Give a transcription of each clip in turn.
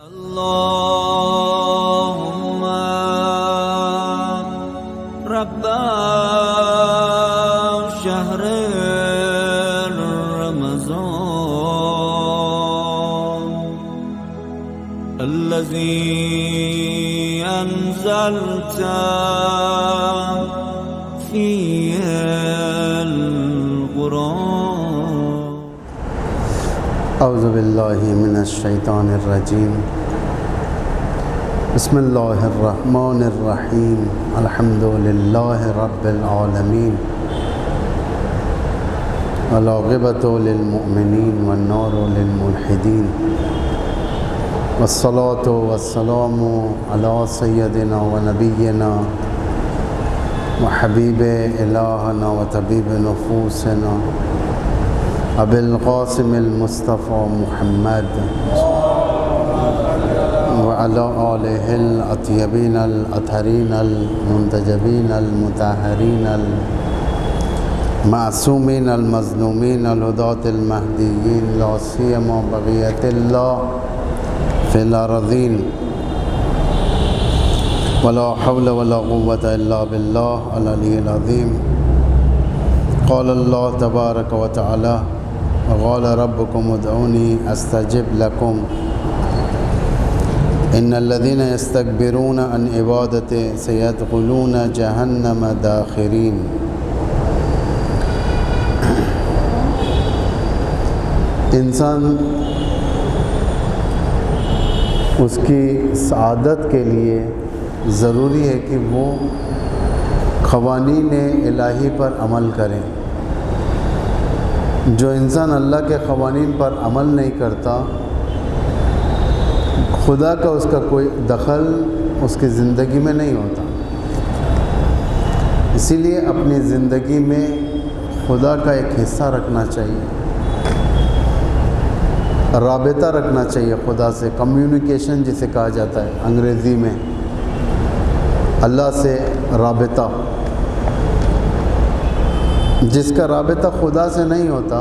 اللهم رب شهر رمضان الذي أنزلت فيه القرآن. اعوذ باللہ من الشیطان الرجیم. بسم اللہ الرحمن الرحیم. الحمد للہ رب العالمین والعاقبۃ للمؤمنین والنار للملحدین والصلاة والسلام علی سیدنا ونبینا وحبیب الہنا وطبیب نفوسنا ابی القاسم المصطفى محمد وعلى آلہ الاطیبین الاطہرین المنتجبین المطہرین المعصومین المظلومین الہداة المہدیین لا سیما بقیۃ اللہ فی الارضین ولا حول ولا قوة الا باللہ العلی العظیم. قال اللہ تبارک و تعالی وقال ربكم ادعوني استجب لكم ان الذين يستكبرون عن عبادتي سيدخلون جهنم داخرين. انسان اس کی سعادت کے لیے ضروری ہے کہ وہ قوانین الہی پر عمل کریں. جو انسان اللہ کے قوانین پر عمل نہیں کرتا، خدا کا اس کا کوئی دخل اس کی زندگی میں نہیں ہوتا. اسی لیے اپنی زندگی میں خدا کا ایک حصہ رکھنا چاہیے، رابطہ رکھنا چاہیے خدا سے. کمیونیکیشن جسے کہا جاتا ہے انگریزی میں، اللہ سے رابطہ. جس کا رابطہ خدا سے نہیں ہوتا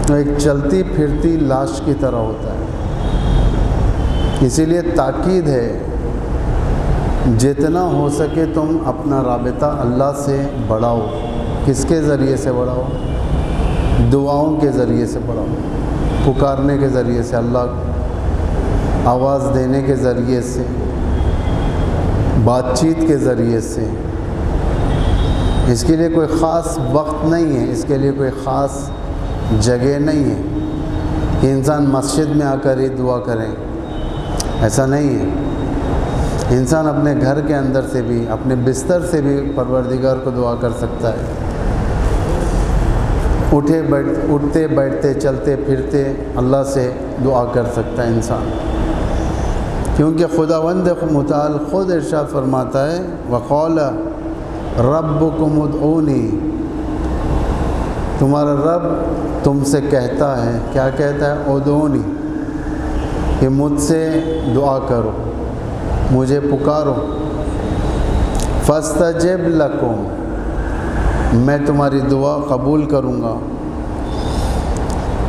وہ ایک چلتی پھرتی لاش کی طرح ہوتا ہے. اسی لیے تاکید ہے جتنا ہو سکے تم اپنا رابطہ اللہ سے بڑھاؤ. کس کے ذریعے سے بڑھاؤ؟ دعاؤں کے ذریعے سے بڑھاؤ، پکارنے کے ذریعے سے، اللہ آواز دینے کے ذریعے سے، بات چیت کے ذریعے سے. اس کے لیے کوئی خاص وقت نہیں ہے، اس کے لیے کوئی خاص جگہ نہیں ہے کہ انسان مسجد میں آ کر ہی دعا کریں. ایسا نہیں ہے. انسان اپنے گھر کے اندر سے بھی، اپنے بستر سے بھی پروردگار کو دعا کر سکتا ہے. اٹھتے بیٹھتے چلتے پھرتے اللہ سے دعا کر سکتا ہے انسان، کیونکہ خداوند متعال خود ارشاد فرماتا ہے وقال ربکم ادعونی. تمہارا رب تم سے کہتا ہے، کیا کہتا ہے؟ ادعونی، کہ مجھ سے دعا کرو، مجھے پکارو. فاستجب لکم، میں تمہاری دعا قبول کروں گا.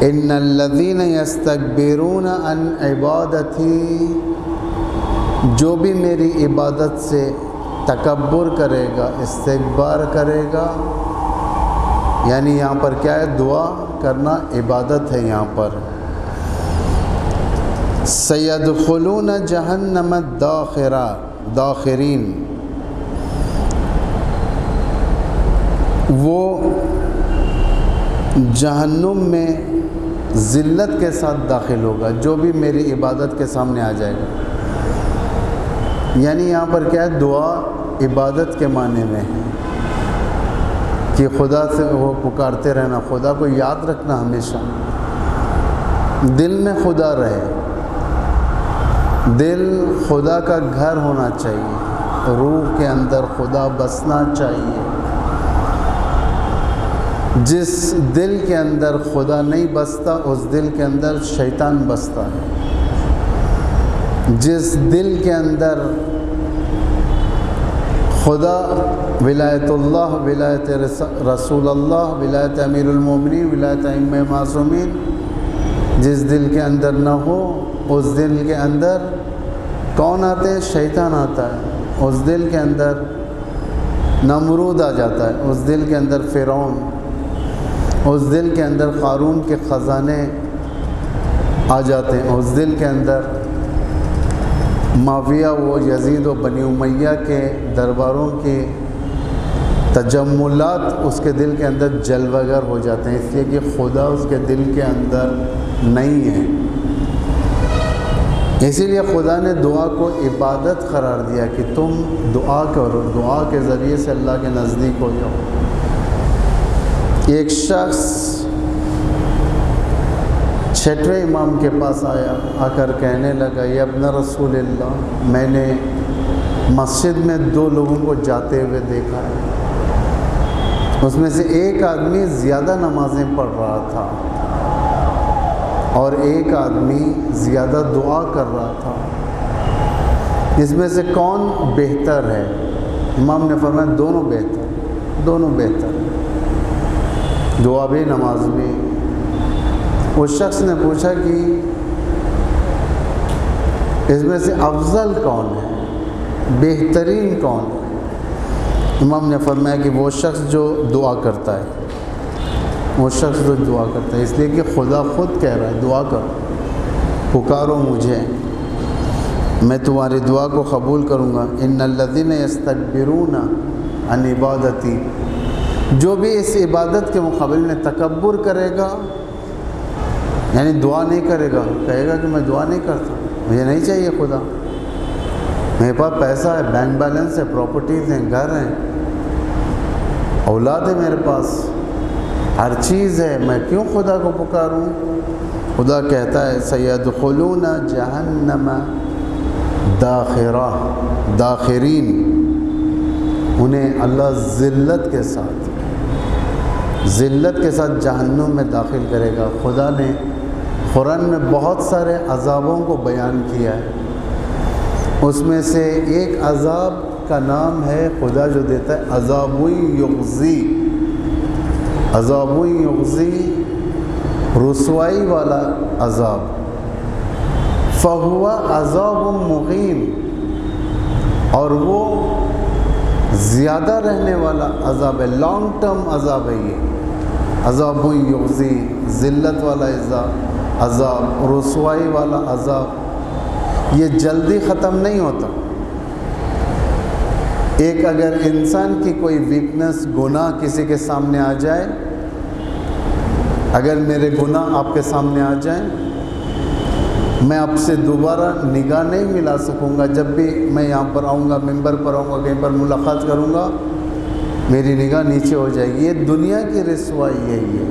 ان الذین یستکبرون عن عبادتی، جو بھی میری عبادت سے تکبر کرے گا، استکبار کرے گا، یعنی یہاں پر کیا ہے؟ دعا کرنا عبادت ہے یہاں پر. سیدخلون جہنم داخرین، وہ جہنم میں ذلت کے ساتھ داخل ہوگا جو بھی میری عبادت کے سامنے آ جائے گا. یعنی یہاں پر کیا ہے؟ دعا عبادت کے معنی میں ہے کہ خدا سے وہ پکارتے رہنا، خدا کو یاد رکھنا ہمیشہ. دل میں خدا رہے، دل خدا کا گھر ہونا چاہیے، روح کے اندر خدا بسنا چاہیے. جس دل کے اندر خدا نہیں بستا اس دل کے اندر شیطان بستا ہے. جس دل کے اندر خدا، ولایت اللہ، ولایت رسول اللہ، ولایت امیر المومنین، ولایت ائمہ معصومین، جس دل کے اندر نہ ہو اس دل کے اندر کون آتے ہیں؟ شیطان آتا ہے۔ اس دل کے اندر نمرود آ جاتا ہے، اس دل کے اندر فرعون، اس دل کے اندر قارون کے خزانے آ جاتے ہیں، اس دل کے اندر معاویہ و یزید و بنی امیہ کے درباروں کے تجملات اس کے دل کے اندر جلوہ گر ہو جاتے ہیں، اس لیے کہ خدا اس کے دل کے اندر نہیں ہے۔ اسی لیے خدا نے دعا کو عبادت قرار دیا کہ تم دعا کرو، دعا کے ذریعے سے اللہ کے نزدیک ہو جاؤ۔ ایک شخص چھٹویں امام کے پاس آیا، آ کر کہنے لگا یا ابن رسول اللہ، میں نے مسجد میں 2 لوگوں کو جاتے ہوئے دیکھا ہے، اس میں سے ایک آدمی زیادہ نمازیں پڑھ رہا تھا اور ایک آدمی زیادہ دعا کر رہا تھا، اس میں سے کون بہتر ہے؟ امام نے فرمایا دونوں بہتر، دونوں بہتر، دعا بھی نماز بھی۔ اس شخص نے پوچھا کہ اس میں سے افضل کون ہے، بہترین کون ہے؟ امام نے فرمایا کہ وہ شخص جو دعا کرتا ہے، وہ شخص جو دعا کرتا ہے، اس لیے کہ خدا خود کہہ رہا ہے دعا کرو، پکارو مجھے، میں تمہاری دعا کو قبول کروں گا۔ ان الذین یستکبرون عن عبادتی، جو بھی اس عبادت کے مقابلے میں تکبر کرے گا، یعنی دعا نہیں کرے گا، کہے گا کہ میں دعا نہیں کرتا، مجھے نہیں چاہیے خدا، میرے پاس پیسہ ہے، بینک بیلنس ہے، پراپرٹیز ہیں، گھر ہیں، اولاد ہے، میرے پاس ہر چیز ہے، میں کیوں خدا کو پکاروں؟ خدا کہتا ہے سیدخلون جہنم داخرہ، داخرین، انہیں اللہ ذلت کے ساتھ جہنم میں داخل کرے گا۔ خدا نے قرآن میں بہت سارے عذابوں کو بیان کیا ہے، اس میں سے ایک عذاب کا نام ہے، خدا جو دیتا ہے عذاب یغزی، عذاب یغزی، رسوائی والا عذاب، فہو عذاب مقیم، اور وہ زیادہ رہنے والا عذاب ہے، لانگ ٹرم عذاب ہے، یہ عذاب یغزی، ذلت والا عذاب، رسوائی والا عذاب، یہ جلدی ختم نہیں ہوتا۔ ایک اگر انسان کی کوئی ویکنس، گناہ کسی کے سامنے آ جائے، اگر میرے گناہ آپ کے سامنے آ جائیں، میں آپ سے دوبارہ نگاہ نہیں ملا سکوں گا، جب بھی میں یہاں پر آؤں گا، ممبر پر آؤں گا، کہیں پر ملاقات کروں گا، میری نگاہ نیچے ہو جائے گی۔ یہ دنیا کی رسوائی ہے، یہ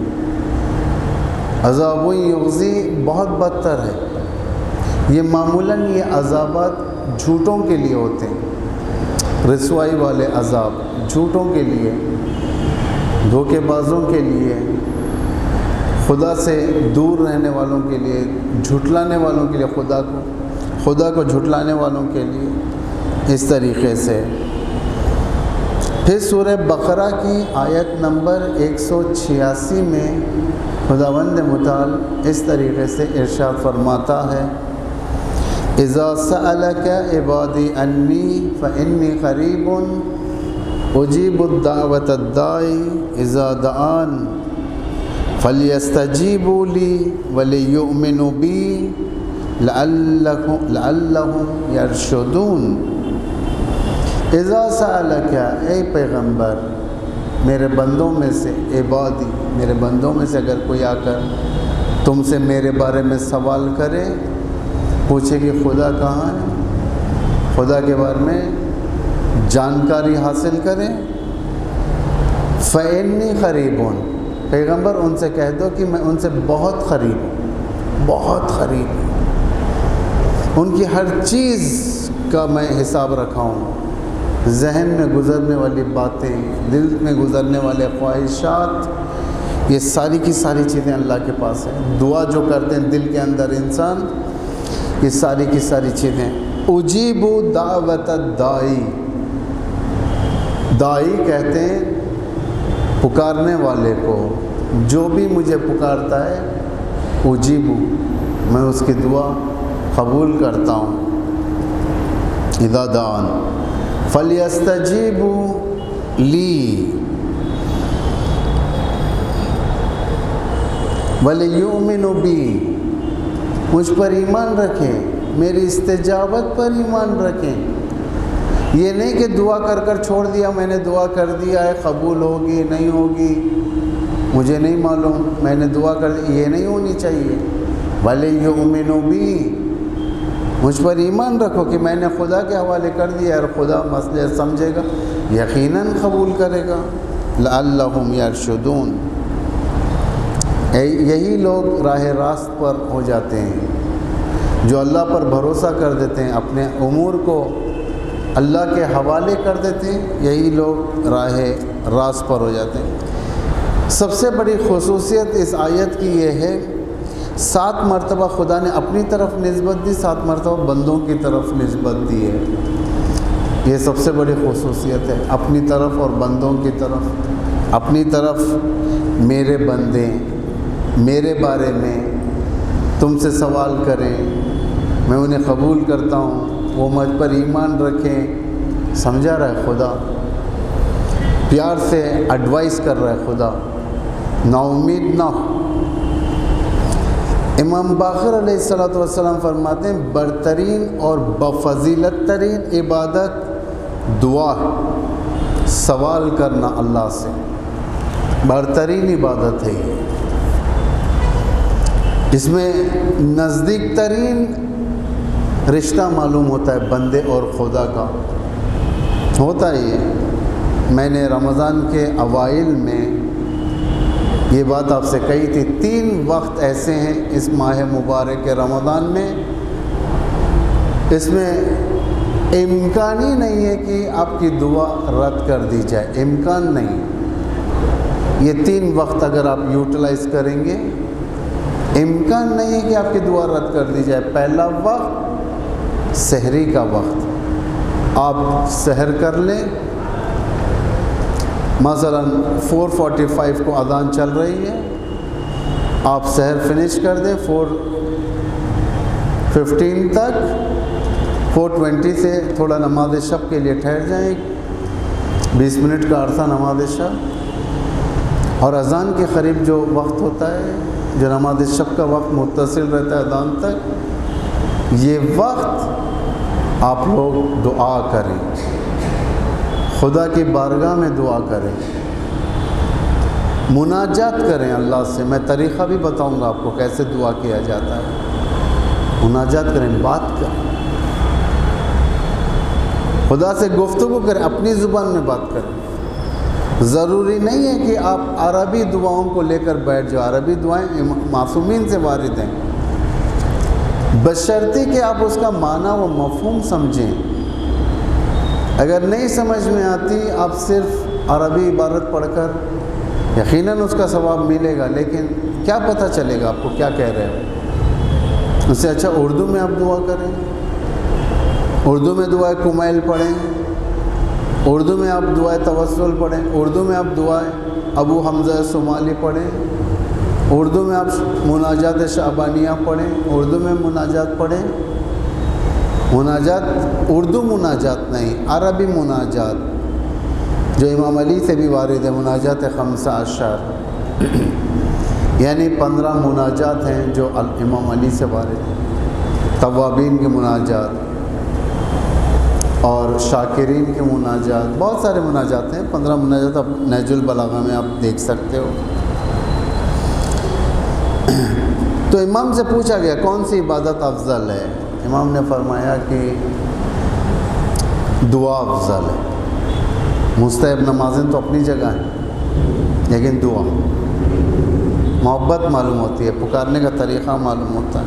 عذاب یغزی بہت بدتر ہے۔ یہ معمولاً یہ عذابات جھوٹوں کے لیے ہوتے ہیں، رسوائی والے عذاب جھوٹوں کے لیے، دھوکے بازوں کے لیے، خدا سے دور رہنے والوں کے لیے، جھٹلانے والوں کے لیے، خدا کو جھٹلانے والوں کے لیے، اس طریقے سے۔ پھر سورہ بقرہ کی آیت نمبر 186 میں خداوند متعال اس طریقے سے ارشاد فرماتا ہے اذا سألک عبادی انی فانی قریب اجیب الدعوۃ الداعی اذا دعان فلیستجیبوا لی ولیؤمنوا بی لعلہم یرشدون۔ اذا سألک، اے پیغمبر، میرے بندوں میں سے، عبادی، میرے بندوں میں سے اگر کوئی آ کر تم سے میرے بارے میں سوال کرے، پوچھے کہ خدا کہاں ہے، خدا کے بارے میں جانکاری حاصل کریں، فإنی قریب، پیغمبر ان سے کہہ دو کہ میں ان سے بہت قریب ہوں، بہت قریب ہوں، ان کی ہر چیز کا میں حساب رکھا ہوں، ذہن میں گزرنے والی باتیں، دل میں گزرنے والے خواہشات، یہ ساری کی ساری چیزیں اللہ کے پاس ہیں۔ دعا جو کرتے ہیں دل کے اندر انسان، یہ ساری کی ساری چیزیں۔ اجیب دعوت الداعی، داعی کہتے ہیں پکارنے والے کو، جو بھی مجھے پکارتا ہے اجیبو، میں اس کی دعا قبول کرتا ہوں. اذا دعان فلیستجیبوا لی ولیؤمنوا بی، مجھ پر ایمان رکھیں، میری استجابت پر ایمان رکھیں. یہ نہیں کہ دعا کر کر چھوڑ دیا، میں نے دعا کر دیا ہے، قبول ہوگی نہیں ہوگی مجھے نہیں معلوم، میں نے دعا کر دی، یہ نہیں ہونی چاہیے. ولیؤمنوا بی، مجھ پر ایمان رکھو کہ میں نے خدا کے حوالے کر دیا اور خدا مسئلہ سمجھے گا، یقیناً قبول کرے گا. لعلہم یرشدون، یہی لوگ راہ راست پر ہو جاتے ہیں جو اللہ پر بھروسہ کر دیتے ہیں، اپنے امور کو اللہ کے حوالے کر دیتے ہیں، یہی لوگ راہ راست پر ہو جاتے ہیں. سب سے بڑی خصوصیت اس آیت کی یہ ہے، 7 مرتبہ خدا نے اپنی طرف نسبت دی، 7 مرتبہ بندوں کی طرف نسبت دی ہے. یہ سب سے بڑی خصوصیت ہے، اپنی طرف اور بندوں کی طرف. اپنی طرف میرے بندے میرے بارے میں تم سے سوال کریں، میں انہیں قبول کرتا ہوں، وہ مجھ پر ایمان رکھیں. سمجھا رہا ہے خدا، پیار سے ایڈوائز کر رہا ہے خدا، نا امید نہ ہو. امام باقر علیہ السلام فرماتے ہیں برترین اور بفضیلت ترین عبادت دعا ہے، سوال کرنا اللہ سے برترین عبادت ہے. یہ اس میں نزدیک ترین رشتہ معلوم ہوتا ہے بندے اور خدا کا. ہوتا ہے یہ، میں نے رمضان کے اوائل میں یہ بات آپ سے کہی تھی، 3 وقت ایسے ہیں اس ماہ مبارک رمضان میں، اس میں امکان ہی نہیں ہے کہ آپ کی دعا رد کر دی جائے، امکان نہیں. یہ 3 وقت اگر آپ یوٹیلائز کریں گے، امکان نہیں ہے کہ آپ کی دعا رد کر دی جائے. پہلا وقت سحری کا وقت، آپ سحر کر لیں، مثلا 4:45 کو اذان چل رہی ہے، آپ سحر فنش کر دیں 4:15 تک، 4:20 سے تھوڑا نماز شب کے لیے ٹھہر جائیں، 20 منٹ کا عرصہ نماز شب، اور اذان کے قریب جو وقت ہوتا ہے، جو نماز شب کا وقت متصل رہتا ہے اذان تک، یہ وقت آپ لوگ دعا کریں، خدا کی بارگاہ میں دعا کریں، مناجات کریں اللہ سے. میں طریقہ بھی بتاؤں گا آپ کو کیسے دعا کیا جاتا ہے. مناجات کریں، بات کریں، خدا سے گفتگو کریں، اپنی زبان میں بات کریں. ضروری نہیں ہے کہ آپ عربی دعاؤں کو لے کر بیٹھ جاؤ، عربی دعائیں معصومین سے وارد ہیں، بشرطی کہ آپ اس کا معنی و مفہوم سمجھیں. اگر نہیں سمجھ میں آتی، آپ صرف عربی عبارت پڑھ کر یقیناً اس کا ثواب ملے گا، لیکن کیا پتہ چلے گا آپ کو کیا کہہ رہے ہو. اس سے اچھا اردو میں آپ دعا کریں، اردو میں دعائے کمیل پڑھیں، اردو میں آپ دعائے توسل پڑھیں، اردو میں آپ دعائے ابو حمزہ صومالی پڑھیں، اردو میں آپ مناجات شعبانیہ پڑھیں، اردو میں مناجات پڑھیں. مناجات اردو مناجات نہیں، عربی مناجات جو امام علی سے بھی وارد ہے، مناجات 15 یعنی 15 مناجات ہیں جو امام علی سے وارد ہیں. توابین کے مناجات اور شاکرین کے مناجات، بہت سارے مناجات ہیں، 15 مناجات اب نہج البلاغہ میں آپ دیکھ سکتے ہو. تو امام سے پوچھا گیا کون سی عبادت افضل ہے، امام نے فرمایا کہ دعا افضل ہے. مستحب نمازیں تو اپنی جگہ ہیں، لیکن دعا محبت معلوم ہوتی ہے، پکارنے کا طریقہ معلوم ہوتا ہے.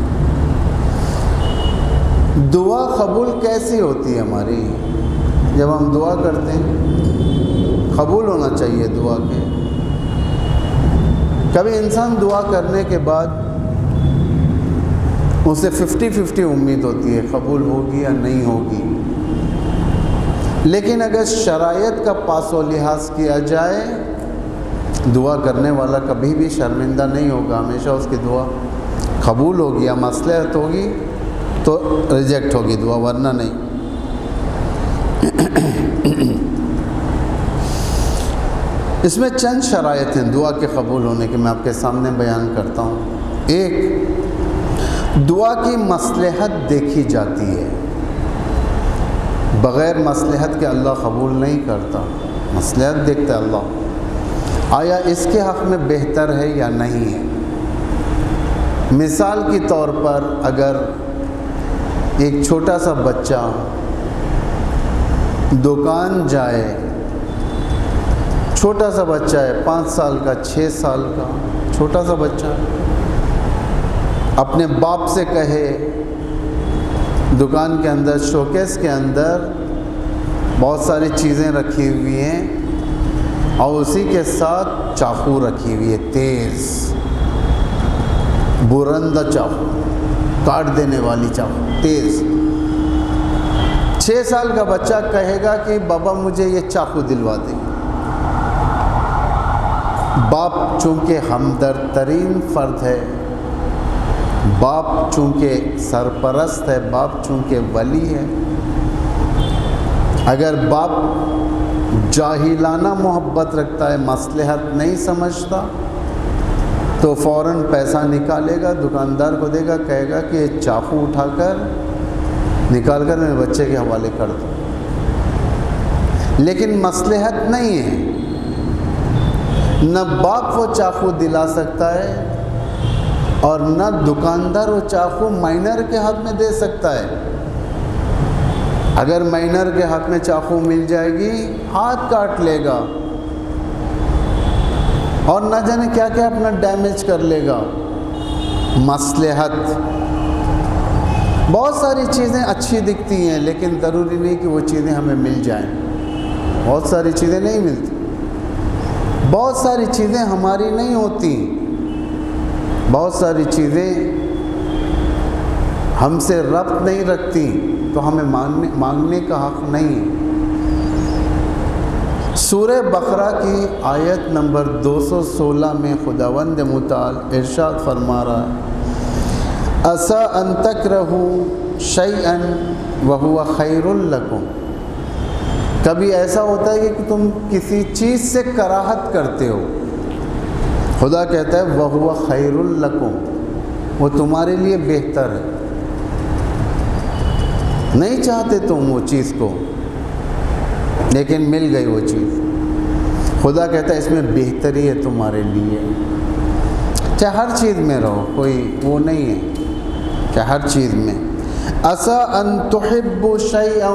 دعا قبول کیسی ہوتی ہے ہماری؟ جب ہم دعا کرتے ہیں قبول ہونا چاہیے دعا کے. کبھی انسان دعا کرنے کے بعد اسے 50-50 امید ہوتی ہے قبول ہوگی یا نہیں ہوگی، لیکن اگر شرائط کا پاس و لحاظ کیا جائے، دعا کرنے والا کبھی بھی شرمندہ نہیں ہوگا، ہمیشہ اس کی دعا قبول ہوگی یا مصلحت ہوگی تو ریجیکٹ ہوگی دعا، ورنہ نہیں۔ اس میں چند شرائط ہیں دعا کے قبول ہونے کے، میں آپ کے سامنے بیان کرتا ہوں۔ ایک، دعا کی مصلحت دیکھی جاتی ہے، بغیر مصلحت کے اللہ قبول نہیں کرتا، مصلحت دیکھتا ہے اللہ، آیا اس کے حق میں بہتر ہے یا نہیں ہے۔ مثال کے طور پر اگر ایک چھوٹا سا بچہ دکان جائے، چھوٹا سا بچہ ہے، 5 سال کا، 6 سال کا چھوٹا سا بچہ، اپنے باپ سے کہے دکان کے اندر شوکیس کے اندر بہت ساری چیزیں رکھی ہوئی ہیں اور اسی کے ساتھ چاقو رکھی ہوئی ہے، تیز برندہ چاقو، کاٹ دینے والی چاقو تیز۔ 6 سال کا بچہ کہے گا کہ بابا مجھے یہ چاقو دلوا دے۔ باپ چونکہ ہمدرد ترین فرد ہے، باپ چونکہ سرپرست ہے، باپ چونکہ ولی ہے، اگر باپ جاہلانہ محبت رکھتا ہے، مصلحت نہیں سمجھتا، تو فوراً پیسہ نکالے گا، دکاندار کو دے گا، کہے گا کہ یہ چاقو اٹھا کر نکال کر میرے بچے کے حوالے کر دو۔ لیکن مصلحت نہیں ہے، نہ باپ وہ چاقو دلا سکتا ہے اور نہ دکاندار وہ چاقو مائنر کے ہاتھ میں دے سکتا ہے۔ اگر مائنر کے ہاتھ میں چاقو مل جائے گی، ہاتھ کاٹ لے گا اور نہ جانے کیا کیا اپنا ڈیمیج کر لے گا۔ مصلحت، بہت ساری چیزیں اچھی دکھتی ہیں لیکن ضروری نہیں کہ وہ چیزیں ہمیں مل جائیں، بہت ساری چیزیں نہیں ملتی، بہت ساری چیزیں ہماری نہیں ہوتی، بہت ساری چیزیں ہم سے ربط نہیں رکھتی تو ہمیں مانگنے کا حق نہیں ہے۔ سورہ بقرہ کی آیت نمبر 216 میں خداوند متعال ارشاد فرما رہا ہے، عَسَىٰ أَن تَكْرَهُوا شَيْئًا وَهُوَ خَيْرٌ لَكُمْ۔ کبھی ایسا ہوتا ہے کہ تم کسی چیز سے کراہت کرتے ہو، خدا کہتا ہے وَهُوَ خَيْرٌ لَكُمْ، وہ تمہارے لیے بہتر ہے، نہیں چاہتے تم وہ چیز کو لیکن مل گئی وہ چیز، خدا کہتا ہے اس میں بہتری ہے تمہارے لیے۔ چاہے ہر چیز میں رہو، کوئی وہ نہیں ہے، چاہے ہر چیز میں۔ عَسَىٰ أَن تُحِبُّوا شَيْئًا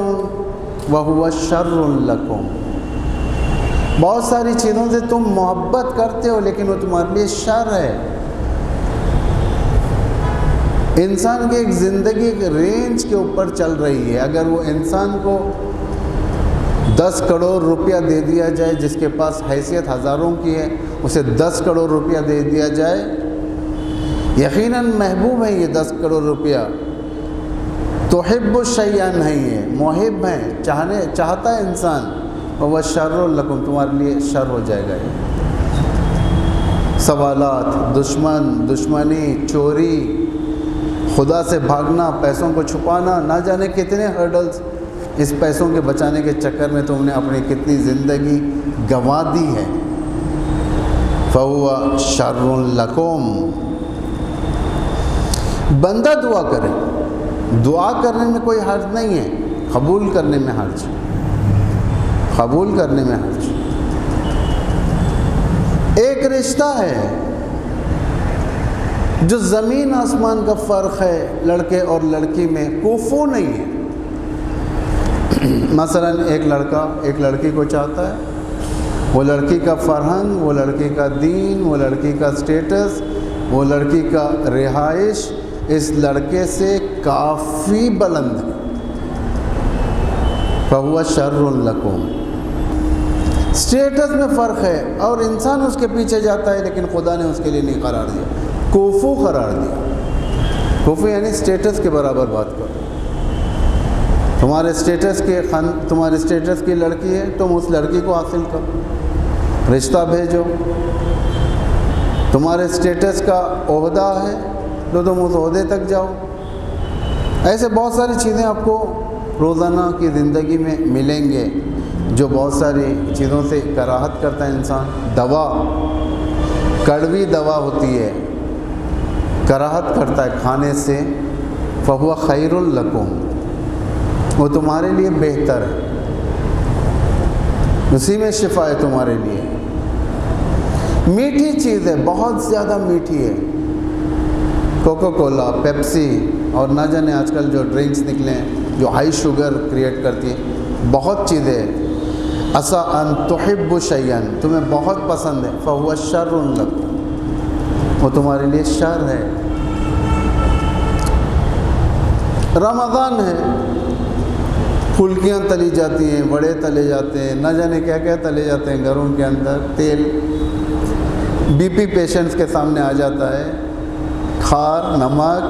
وَهُوَ شَرٌّ لَكُمْ، بہت ساری چیزوں سے تم محبت کرتے ہو لیکن وہ تمہارے لیے شر ہے۔ انسان کی ایک زندگی ایک رینج کے اوپر چل رہی ہے، اگر وہ انسان کو 10 کروڑ روپیہ دے دیا جائے، جس کے پاس حیثیت ہزاروں کی ہے، اسے 10 کروڑ روپیہ دے دیا جائے، یقیناً محبوب ہے یہ 10 کروڑ روپیہ، تحب الشیء نہیں ہے، محب ہے، چاہتا ہے انسان، وہ شر لکم، تمہارے لیے شر ہو جائے گا۔ سوالات، دشمنی، چوری، خدا سے بھاگنا، پیسوں کو چھپانا، نہ جانے کتنے ہرڈلز اس پیسوں کے بچانے کے چکر میں تم نے اپنی کتنی زندگی گنوا دی ہے۔ فَهُوَ شَرٌ لَكُمْ۔ بندہ دعا کرے، دعا کرنے میں کوئی حرج نہیں ہے، قبول کرنے میں حرج، قبول کرنے میں حرج۔ ایک رشتہ ہے جو زمین آسمان کا فرق ہے لڑکے اور لڑکی میں، کوفو نہیں ہے۔ مثلا ایک لڑکا ایک لڑکی کو چاہتا ہے، وہ لڑکی کا فرہنگ، وہ لڑکی کا دین، وہ لڑکی کا سٹیٹس، وہ لڑکی کا رہائش اس لڑکے سے کافی بلند ہے، فَهُوَ شَرٌ لَكُمْ۔ سٹیٹس میں فرق ہے اور انسان اس کے پیچھے جاتا ہے لیکن خدا نے اس کے لیے نہیں قرار دیا، کوفو قرار دیا۔ کوفو یعنی سٹیٹس کے برابر بات کرو، تمہارے سٹیٹس کی لڑکی ہے، تم اس لڑکی کو حاصل کرو، رشتہ بھیجو، تمہارے سٹیٹس کا عہدہ ہے، لو تم اس عہدے تک جاؤ. ایسے بہت ساری چیزیں آپ کو روزانہ کی زندگی میں ملیں گے جو بہت ساری چیزوں سے کراہت کرتا ہے انسان. دوا، کڑوی دوا ہوتی ہے، کراہت کرتا ہے کھانے سے. فہو خیر لکم، وہ تمہارے لیے بہتر ہے، اسی میں شفا ہے تمہارے لیے. میٹھی چیز ہے، بہت زیادہ میٹھی ہے. کوکو کولا، پیپسی اور نہ جانے آج کل جو ڈرنکس نکلے ہیں جو ہائی شوگر کریٹ کرتی ہیں، بہت چیزیں. عسیٰ ان تحبوا شیئا، تمہیں بہت پسند ہے. فہو شر لکم، وہ تمہارے لیے شر ہے. رمضان ہے، پھلکیاں تلی جاتی ہیں، وڑے تلے جاتے ہیں، نہ جانے کیا کیا تلے جاتے ہیں گھروں کے اندر. تیل بی پی پیشنٹس کے سامنے آ جاتا ہے. کھار، نمک.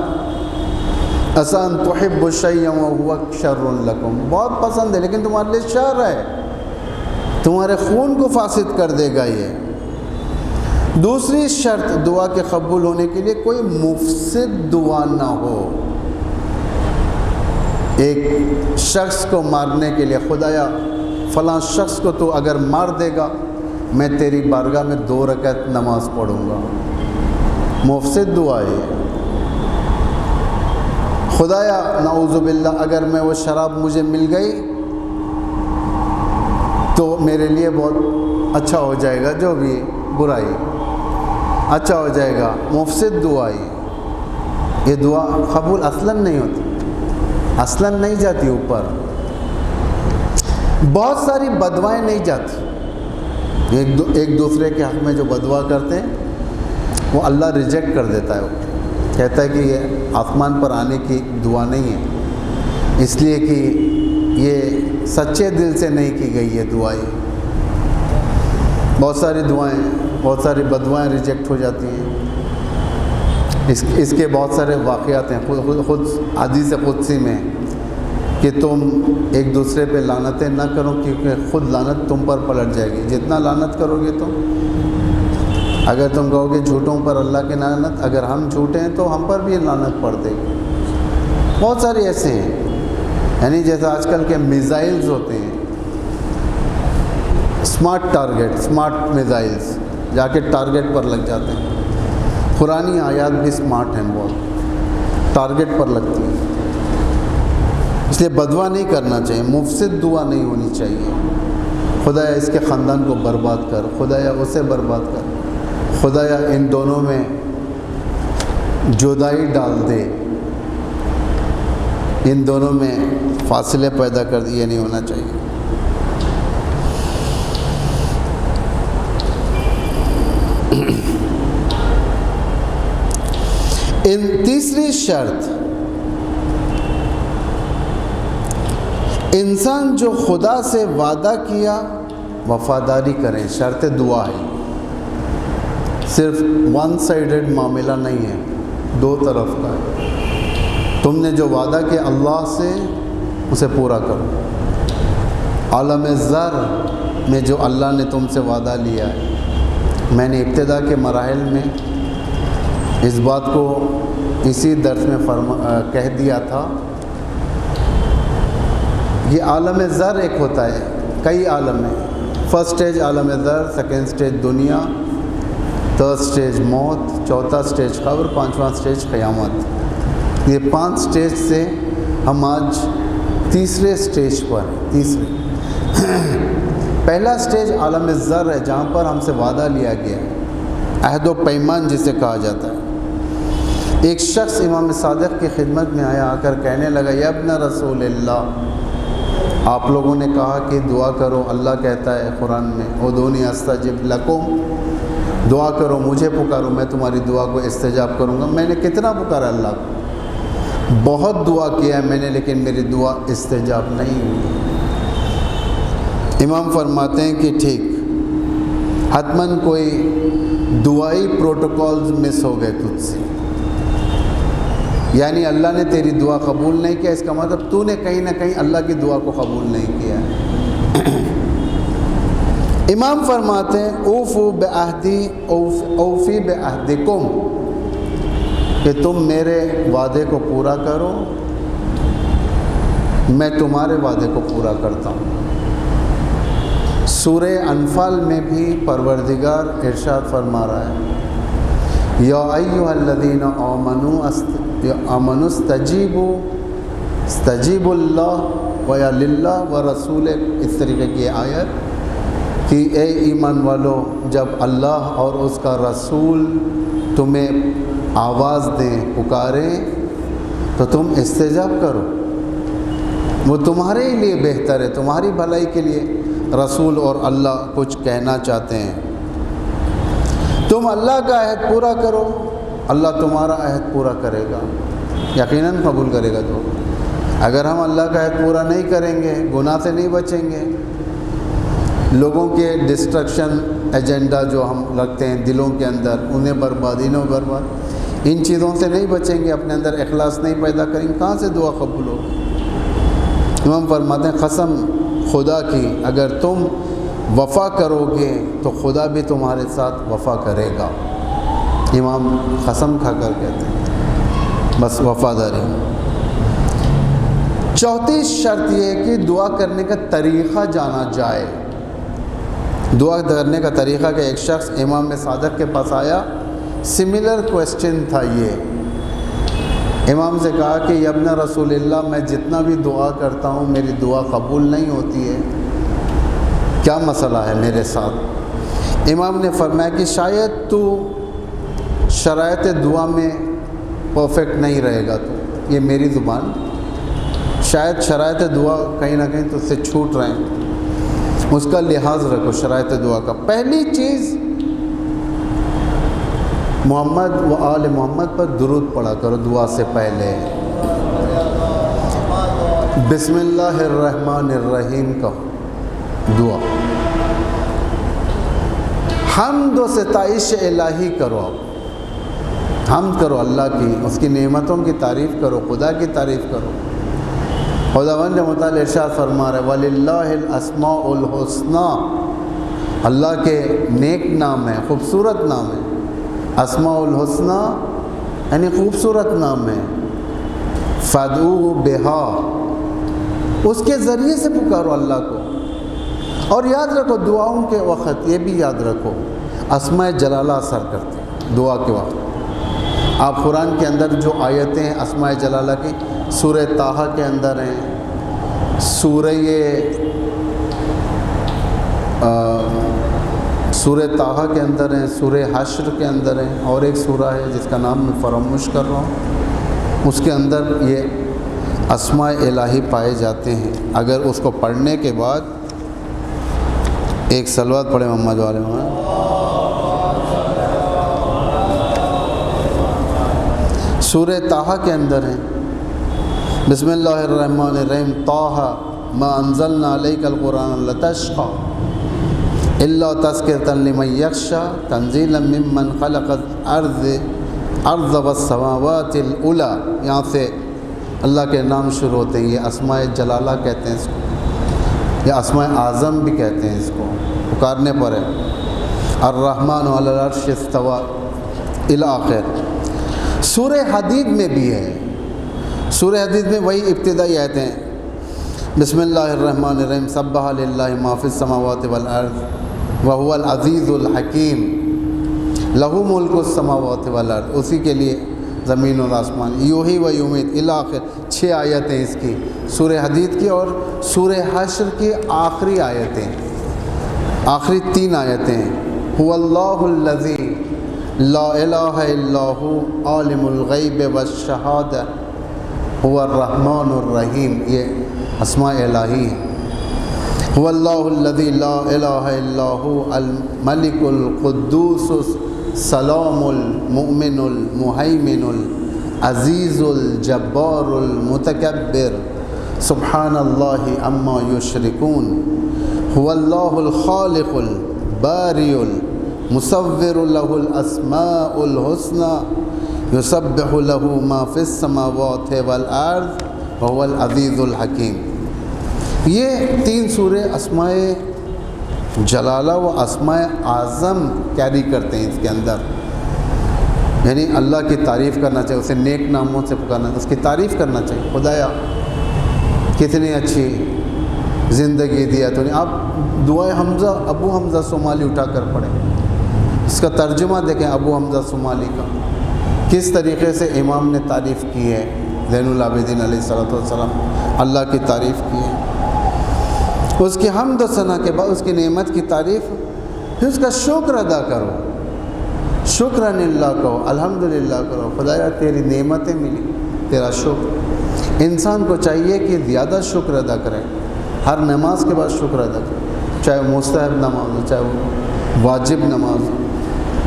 عسیٰ ان تحبوا شیئا وہو شر لکم، بہت پسند ہے لیکن تمہارے لیے شر ہے، تمہارے خون کو فاسد کر دے گا یہ. دوسری شرط دعا کے قبول ہونے کے لیے کوئی مفسد دعا نہ ہو. ایک شخص کو مارنے کے لیے خدایا فلاں شخص کو تو اگر مار دے گا میں تیری بارگاہ میں 2 رکعت نماز پڑھوں گا، مفسد دعا ہے. خدایا نعوذ باللہ اگر میں وہ شراب مجھے مل گئی تو میرے لیے بہت اچھا ہو جائے گا، جو بھی برائی اچھا ہو جائے گا. مفسد دعا ہے یہ. دعا قبول اصلاً نہیں ہوتی، اصلاً نہیں جاتی اوپر. بہت ساری بدوائیں نہیں جاتی. ایک دوسرے کے حق میں جو بدوا کرتے ہیں وہ اللہ ریجیکٹ کر دیتا ہے. وہ کہتا ہے کہ یہ آسمان پر آنے کی دعا نہیں ہے، اس لیے کہ یہ سچے دل سے نہیں کی گئی یہ دعائیں. بہت ساری دعائیں، بہت ساری بدوائیں ریجیکٹ ہو جاتی ہیں. اس کے بہت سارے واقعات ہیں خود حدیث قدسی میں کہ تم ایک دوسرے پہ لعنتیں نہ کرو کیونکہ خود لعنت تم پر پلٹ جائے گی. جتنا لعنت کرو گے تم، اگر تم کہو گے جھوٹوں پر اللہ کی لعنت، اگر ہم جھوٹے ہیں تو ہم پر بھی لعنت پڑ دے گی. بہت سارے ایسے ہیں، یعنی جیسے آج کل کے میزائلز ہوتے ہیں، اسمارٹ ٹارگیٹ، اسمارٹ میزائلز جا کے ٹارگیٹ پر لگ جاتے ہیں. قرآنی آیات بھی اسمارٹ ہیں، بہت ٹارگیٹ پر لگتی ہیں. اس لیے بدوا نہیں کرنا چاہیے، مفسد دعا نہیں ہونی چاہیے. خدایا اس کے خاندان کو برباد کر، خدایا اسے برباد کر، خدایا ان دونوں میں جدائی ڈال دے، ان دونوں میں فاصلے پیدا کر دے. یہ نہیں ہونا چاہیے. تیسری شرط، انسان جو خدا سے وعدہ کیا وفاداری کریں. شرط دعا ہے، صرف ون سائیڈڈ معاملہ نہیں ہے، 2 طرف کا ہے. تم نے جو وعدہ کیا اللہ سے اسے پورا کرو. عالم ذر میں جو اللہ نے تم سے وعدہ لیا ہے، میں نے ابتدا کے مراحل میں اس بات کو اسی درس میں کہہ دیا تھا کہ عالم ذر ایک ہوتا ہے، کئی عالم ہیں. فرسٹ سٹیج عالم ذر، سیکنڈ سٹیج دنیا، تھرڈ سٹیج موت، چوتھا سٹیج قبر، 5واں سٹیج قیامت. یہ 5 سٹیج سے ہم آج تیسرے سٹیج پر ہیں. پہلا سٹیج عالم ذر ہے جہاں پر ہم سے وعدہ لیا گیا ہے، عہد و پیمان جسے کہا جاتا ہے. ایک شخص امام صادق کی خدمت میں آیا، آ کر کہنے لگا یا ابن رسول اللہ، آپ لوگوں نے کہا کہ دعا کرو، اللہ کہتا ہے قرآن میں ادعونی استجب لکم، دعا کرو مجھے پکارو میں تمہاری دعا کو استجاب کروں گا. میں نے کتنا پکارا اللہ کو، بہت دعا کیا ہے میں نے، لیکن میری دعا استجاب نہیں ہوئی. امام فرماتے ہیں کہ ٹھیک، حتماً کوئی دعائی پروٹوکولز مس ہو گئے تجھ سے، یعنی اللہ نے تیری دعا قبول نہیں کیا، اس کا مطلب تو نے کہیں نہ کہیں اللہ کی دعا کو قبول نہیں کیا. امام فرماتے ہیں اوفو بعہدی اوفی بعہدکم، کہ تم میرے وعدے کو پورا کرو، میں تمہارے وعدے کو پورا کرتا ہوں۔ سورہ انفال میں بھی پروردگار ارشاد فرما رہا ہے، یا ایھا الذین آمنوا استجیبوا اللہ و للہ و رسول، اس طریقے کی آیت کہ اے ایمان والو، جب اللہ اور اس کا رسول تمہیں آواز دیں، پکاریں، تو تم استجاب کرو، وہ تمہارے لیے بہتر ہے، تمہاری بھلائی کے لیے رسول اور اللہ کچھ کہنا چاہتے ہیں۔ تم اللہ کا عہد پورا کرو، اللہ تمہارا عہد پورا کرے گا، یقیناً قبول کرے گا۔ تو اگر ہم اللہ کا عہد پورا نہیں کریں گے، گناہ سے نہیں بچیں گے، لوگوں کے ڈسٹرکشن ایجنڈا جو ہم رکھتے ہیں دلوں کے اندر، انہیں بربادی نہ برباد، ان چیزوں سے نہیں بچیں گے، اپنے اندر اخلاص نہیں پیدا کریں گے، کہاں سے دعا قبول ہوگی؟ امام فرماتے ہیں قسم خدا کی، اگر تم وفا کرو گے تو خدا بھی تمہارے ساتھ وفا کرے گا۔ امام قسم کھا کر کہتے ہیں بس وفاداری۔ چوتھی شرط یہ ہے کہ دعا کرنے کا طریقہ جانا جائے۔ دعا کرنے کا طریقہ کہ ایک شخص امام صادق کے پاس آیا، سملر کویسچن تھا یہ، امام سے کہا کہ یا ابن رسول اللہ، میں جتنا بھی دعا کرتا ہوں میری دعا قبول نہیں ہوتی ہے، کیا مسئلہ ہے میرے ساتھ؟ امام نے فرمایا کہ شاید تو شرائط دعا میں پرفیکٹ نہیں رہے گا، تو یہ میری زبان، شاید شرائط دعا کہیں نہ کہیں تو اس سے چھوٹ رہے ہیں، اس کا لحاظ رکھو شرائط دعا کا۔ پہلی چیز محمد و آل محمد پر درود پڑھا کرو دعا سے پہلے۔ بسم اللہ الرحمن الرحیم کہو دعا۔ حمد و ستائش الہی کرو، آپ حمد کرو اللہ کی، اس کی نعمتوں کی تعریف کرو، خدا کی تعریف کرو۔ خداوند متعال ارشاد فرما رہے وَلِلَّهِ الْأَسْمَاءُ الْحُسْنَى، اللہ کے نیک نام ہے، خوبصورت نام ہے، اسماء الحسنہ یعنی خوبصورت نام ہے، فَادْعُوهُ بِهَا، اس کے ذریعے سے پکارو اللہ کو۔ اور یاد رکھو دعاؤں کے وقت یہ بھی یاد رکھو اسماء جلالہ اثر کرتے ہیں دعا کے وقت۔ آپ قرآن کے اندر جو آیتیں ہیں اسماء جلالہ کی، سورہ طٰہٰ کے اندر ہیں، سورہ طٰہٰ کے اندر ہیں، سورہ حشر کے اندر ہیں، اور ایک سورہ ہے جس کا نام میں فراموش کر رہا ہوں، اس کے اندر یہ اسماء الہی پائے جاتے ہیں۔ اگر اس کو پڑھنے کے بعد ایک صلوات پڑھیں محمد والے محمد۔ سورہ طٰہٰ کے اندر ہیں بسم اللہ الرحمن الرحیم، طٰہٰ ما انزلنا علیک القرآن لتشقی الا تذکرۃ لمن یخشی تنزیلا ممن خلق الارض والسماوات العلی۔ یہاں سے اللہ کے نام شروع ہوتے ہیں، یہ اسماء جلالہ کہتے ہیں اس کو، یا اسماء اعظم بھی کہتے ہیں اس کو، پکارنے پر ہے۔ الرحمن علی العرش استویٰ الی آخر۔ سورہ حدید میں بھی ہے، سورہ حدید میں وہی ابتدائی آیتیں ہیں، بسم اللہ الرحمن الرحیم، سبح للہ ما فی السماوات والارض وہو العزیز الحکیم، لہو ملک السماوات والارض، اسی کے لیے زمین اور آسمان، یحیی و یمیت الی آخر۔ 6 آیتیں اس کی، سورہ حدید کی، اور سورہ حشر کی آخری آیتیں، آخری 3 آیتیں ہیں۔ هو اللہ الذی لا الہ الا هو عالم الغیب والشہادہ هو الرحمن الرحیم، یہ اسماء الہی ہیں۔ هو اللہ الذی لا الہ الا هو الملک القدوس السلام المؤمن المہیمن العزیز الجبار المتکبر سبحان اللہ عما یشرکون۔ هو اللہ الخالق الباری المصور له الاسماء الحسنى یسبح له ما فی السماوات والارض وهو العزیز الحکیم۔ یہ 3 سورے اسماء جلالہ و اسماء اعظم کیری کرتے ہیں اس کے اندر۔ یعنی اللہ کی تعریف کرنا چاہیے، اسے نیک ناموں سے پکارنا، اس کی تعریف کرنا چاہیے، خدایا کتنی اچھی زندگی دیا تو نے۔ آپ دعائے حمزہ ابو حمزہ صومالی اٹھا کر پڑھیں، اس کا ترجمہ دیکھیں ابو حمزہ صومالی کا، کس طریقے سے امام نے تعریف کی ہے، زین العابدین علیہ السلام اللہ کی تعریف کی ہے، اس کی حمد و ثنا کے بعد اس کی نعمت کی تعریف، پھر اس کا شکر ادا کرو، شکرن اللہ کہو، الحمدللہ کرو، خدایا تیری نعمتیں ملی، تیرا شکر۔ انسان کو چاہیے کہ زیادہ شکر ادا کرے، ہر نماز کے بعد شکر ادا کرے، چاہے مستحب نماز ہو چاہے وہ واجب نماز ہو۔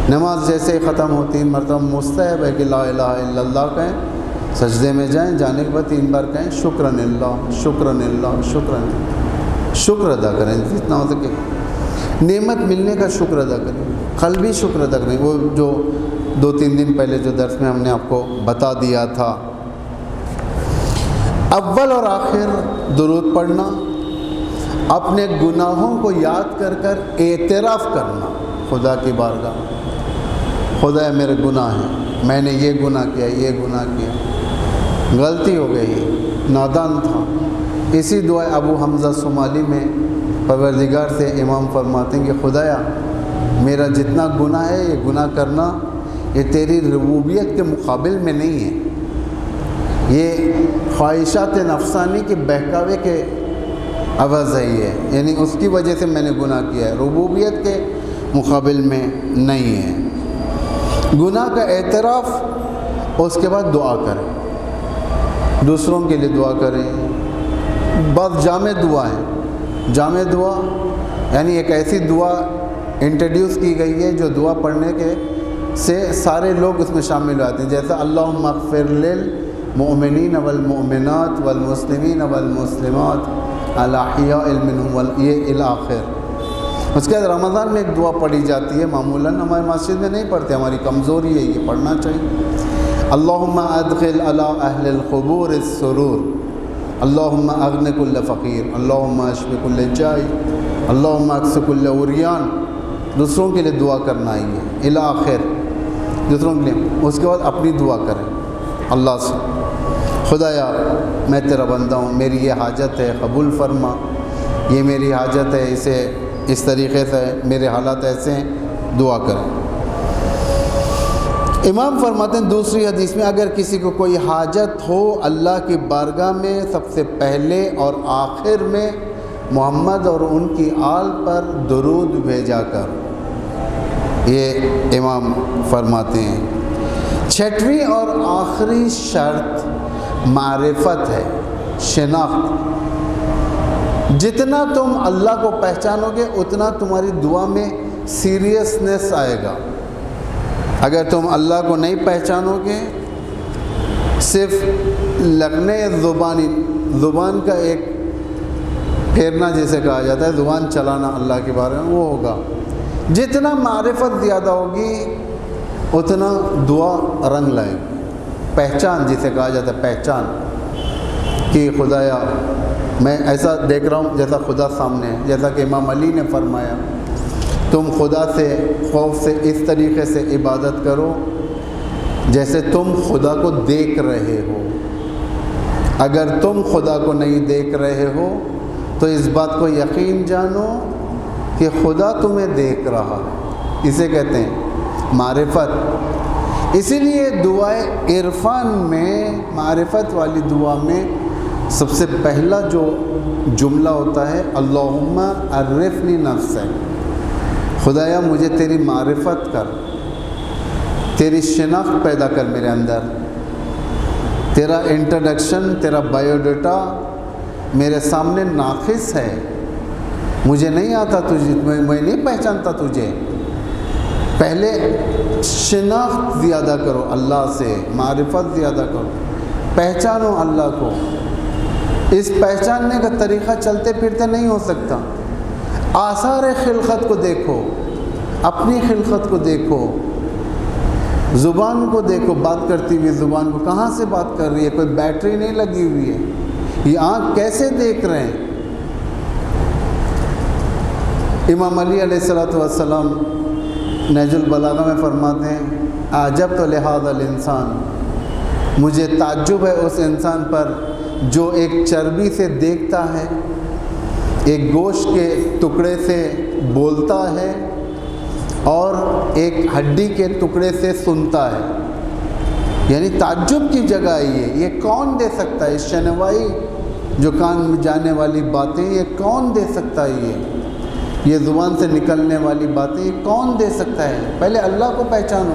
نماز جیسے ہی ختم ہو 3 مرتبہ مستحب ہے کہ لا الہ الا اللہ کہیں، سجدے میں جائیں، جانے کے بعد 3 بار کہیں شکرن اللہ شکرن اللہ شکرن اللہ، شکر ادا کریں جتنا ہو سکے، نعمت ملنے کا شکر ادا کریں، قلبی شکر ادا کریں، وہ جو 2-3 دن پہلے جو درس میں ہم نے آپ کو بتا دیا تھا۔ اول اور آخر درود پڑھنا، اپنے گناہوں کو یاد کر کر اعتراف کرنا خدا کی بارگاہ، خدا میرے گناہ ہیں، میں نے یہ گناہ کیا، یہ گناہ کیا، غلطی ہو گئی، نادان تھا۔ اسی دعا ابو حمزہ صومالی میں پروردگار سے امام فرماتے ہیں کہ خدایا میرا جتنا گناہ ہے، یہ گناہ کرنا یہ تیری ربوبیت کے مقابل میں نہیں ہے، یہ خواہشات نفسانی کے بہکاوے کے عوض ہے، یہ یعنی اس کی وجہ سے میں نے گناہ کیا ہے، ربوبیت کے مقابل میں نہیں ہے۔ گناہ کا اعتراف، اس کے بعد دعا کریں، دوسروں کے لیے دعا کریں، بہت جامع دعا ہے۔ جامع دعا یعنی ایک ایسی دعا انٹروڈیوس کی گئی ہے جو دعا پڑھنے کے سے سارے لوگ اس میں شامل ہوتے ہیں، جیسا اللہم اغفر للمؤمنین والمؤمنات والمسلمین والمسلمات الاحیاء منہم، یہ الآخر۔ اس کے بعد رمضان میں ایک دعا پڑھی جاتی ہے، معمولاً ہمارے مسجد میں نہیں پڑھتے، ہماری کمزوری ہے، یہ پڑھنا چاہیے۔ اللہم ادخل علی اہل القبور السرور، اللہم اغن کل فقیر، اللہم اشف کل جائی، اللہم اکس کل عریان، دوسروں کے لیے دعا کرنا ہے الی آخر، دوسروں کے لیے۔ اس کے بعد اپنی دعا کریں اللہ سے، خدایا میں تیرا بندہ ہوں، میری یہ حاجت ہے، قبول فرما، یہ میری حاجت ہے، اسے اس طریقے سے میرے حالات ایسے ہیں، دعا کریں۔ امام فرماتے ہیں دوسری حدیث میں، اگر کسی کو کوئی حاجت ہو اللہ کی بارگاہ میں سب سے پہلے اور آخر میں محمد اور ان کی آل پر درود بھیجا کر، یہ امام فرماتے ہیں۔ 6ویں اور آخری شرط معرفت ہے، شناخت۔ جتنا تم اللہ کو پہچانو گے اتنا تمہاری دعا میں سیریسنس آئے گا۔ اگر تم اللہ کو نہیں پہچانو گے، صرف لگنے زبان کا ایک پھیرنا جیسے کہا جاتا ہے، زبان چلانا اللہ کے بارے میں، وہ ہوگا۔ جتنا معرفت زیادہ ہوگی اتنا دعا رنگ لائے گی، پہچان جسے کہا جاتا ہے، پہچان کہ خدایا میں ایسا دیکھ رہا ہوں جیسا خدا سامنے ہے، جیسا کہ امام علی نے فرمایا تم خدا سے خوف سے اس طریقے سے عبادت کرو جیسے تم خدا کو دیکھ رہے ہو۔ اگر تم خدا کو نہیں دیکھ رہے ہو تو اس بات کو یقین جانو کہ خدا تمہیں دیکھ رہا ہے، اسے کہتے ہیں معرفت۔ اسی لیے دعائے عرفان میں، معرفت والی دعا میں سب سے پہلا جو جملہ ہوتا ہے اللہم عرفنی نفسک، خدایا مجھے تیری معرفت کر، تیری شناخت پیدا کر میرے اندر، تیرا انٹروڈکشن، تیرا بایو ڈیٹا میرے سامنے ناقص ہے، مجھے نہیں آتا تجھے، میں نہیں پہچانتا تجھے۔ پہلے شناخت زیادہ کرو اللہ سے، معرفت زیادہ کرو، پہچانو اللہ کو۔ اس پہچاننے کا طریقہ چلتے پھرتے نہیں ہو سکتا۔ آثار خلقت کو دیکھو، اپنی خلقت کو دیکھو، زبان کو دیکھو، بات کرتی ہوئی زبان کو کہاں سے بات کر رہی ہے، کوئی بیٹری نہیں لگی ہوئی ہے، یہ آنکھ کیسے دیکھ رہے ہیں۔ امام علی علیہ السلام نہج البلاغہ میں فرماتے ہیں عجبت لہذا الانسان، مجھے تعجب ہے اس انسان پر جو ایک چربی سے دیکھتا ہے، ایک گوشت کے ٹکڑے سے بولتا ہے اور ایک ہڈی کے ٹکڑے سے سنتا ہے۔ یعنی تعجب کی جگہ یہ کون دے سکتا ہے؟ اس شنوائی جو کان میں جانے والی باتیں یہ کون دے سکتا ہے؟ یہ زبان سے نکلنے والی باتیں یہ کون دے سکتا ہے؟ پہلے اللہ کو پہچانو،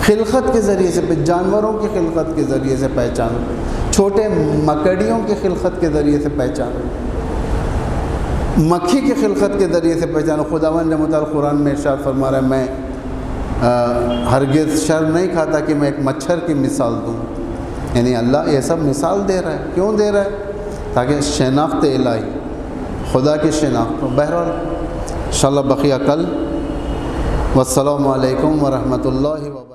خلقت کے ذریعے سے، جانوروں کی خلقت کے ذریعے سے پہچانو، چھوٹے مکڑیوں کی خلقت کے ذریعے سے پہچانو، مکھی کی خلقت کے ذریعے سے پہچانو۔ خداوند متعال قرآن میں ارشاد فرما رہا ہے، میں ہرگز شر نہیں کھاتا کہ میں ایک مچھر کی مثال دوں۔ یعنی اللہ یہ سب مثال دے رہا ہے، کیوں دے رہا ہے؟ تاکہ شناخت الہی، خدا کی شناخت ہو۔ بہرحال انشاءاللہ بقیہ کل۔ والسلام علیکم ورحمۃ اللہ وبرکاتہ۔